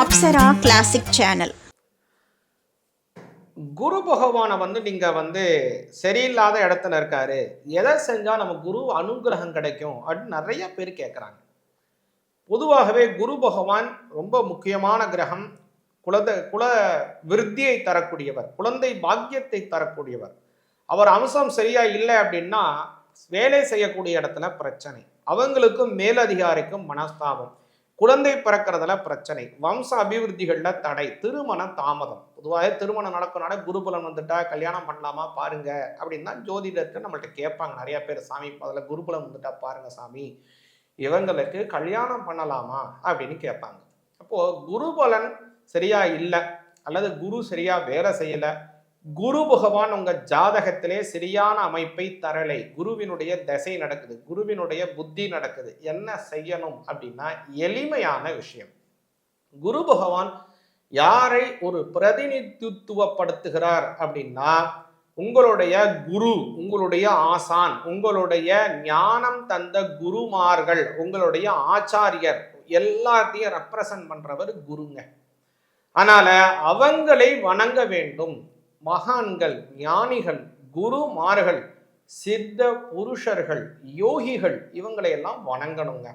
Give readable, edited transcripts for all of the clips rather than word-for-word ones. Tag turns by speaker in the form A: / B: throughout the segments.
A: Apsara classic channel.
B: குரு பகவானை நீங்க சரியில்லாத இடத்துல இருக்காரு, எதை செஞ்சா நம்ம குரு அனுகிரகம் கிடைக்கும் அப்படின்னு நிறைய பேர் கேட்குறாங்க. பொதுவாகவே குரு பகவான் ரொம்ப முக்கியமான கிரகம். குல விருத்தியை தரக்கூடியவர், குழந்தை பாக்கியத்தை தரக்கூடியவர். அவர் அம்சம் சரியா இல்லை அப்படின்னா வேலை செய்யக்கூடிய இடத்துல பிரச்சனை, அவங்களுக்கும் மேலதிகாரிக்கும் மனஸ்தாபம், குழந்தை பிறக்கிறதுல பிரச்சனை, வம்ச அபிவிருத்திகள்ல தடை, திருமண தாமதம். பொதுவாக திருமணம் நடக்கணும்னா குருபலன் வந்துட்டா கல்யாணம் பண்ணலாமா பாருங்க அப்படின்னு தான் ஜோதிடத்தை நம்மள்ட்ட கேட்பாங்க நிறைய பேர். சாமி அதில் குருபலன் வந்துட்டா பாருங்க சாமி, இவங்களுக்கு கல்யாணம் பண்ணலாமா அப்படின்னு கேட்பாங்க. அப்போ குருபலன் சரியா இல்லை அல்லது குரு சரியா வேலை செய்யலை, குரு பகவான் உங்க ஜாதகத்திலே சரியான அமைப்பை தரலை, குருவினுடைய தசை நடக்குது, குருவினுடைய புத்தி நடக்குது, என்ன செய்யணும் அப்படின்னா எளிமையான விஷயம். குரு பகவான் யாரை ஒரு பிரதிநிதித்துவப்படுத்துகிறார் அப்படின்னா உங்களுடைய குரு, உங்களுடைய ஆசான், உங்களுடைய ஞானம் தந்த குருமார்கள், உங்களுடைய ஆச்சாரியர் எல்லாத்தையும் ரெப்ரசன்ட் பண்றவர் குருங்க. அதனால அவங்களை வணங்க வேண்டும். மகான்கள், ஞானிகள், குருமார்கள், சித்த புருஷர்கள், யோகிகள், இவங்களை எல்லாம் வணங்கணுங்க.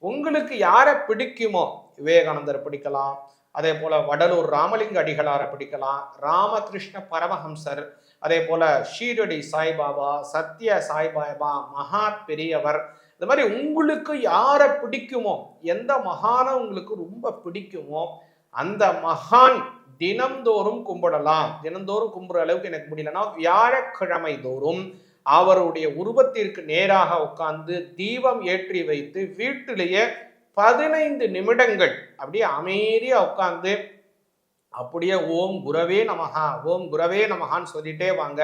B: உங்களுக்கு யாரை பிடிக்குமோ, விவேகானந்தர் பிடிக்கலாம், அதே போல வடலூர் ராமலிங்க அடிகளாரை பிடிக்கலாம், ராமகிருஷ்ண பரமஹம்சர், அதே போல ஷீரடி சாய்பாபா, சத்ய சாய்பாபா, மகா பெரியவர், இந்த மாதிரி உங்களுக்கு யாரை பிடிக்குமோ, எந்த மகானை உங்களுக்கு ரொம்ப பிடிக்குமோ அந்த மகான் தினம்தோறும் கும்பிடலாம். தினந்தோறும் கும்பிடுற அளவுக்கு எனக்கு முடியலன்னா வியாழக்கிழமை தோறும் அவருடைய உருவத்திற்கு நேராக உட்கார்ந்து தீபம் ஏற்றி வைத்து வீட்டிலேயே 15 நிமிடங்கள் அப்படியே அமைதியா உட்கார்ந்து அப்படியே ஓம் குரவே நமஹா, ஓம் குரவே நமஹான்னு சொல்லிட்டே வாங்க.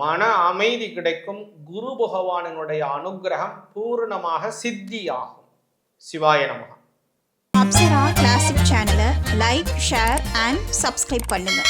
B: மன அமைதி கிடைக்கும். குரு பகவானினுடைய அனுகிரகம் பூர்ணமாக சித்தியாகும். சிவாய நமஹா.
A: அப்சரா கிளாசிக் சேனலை லைக், ஷேர் அண்ட் சப்ஸ்கிரைப் பண்ணுங்க.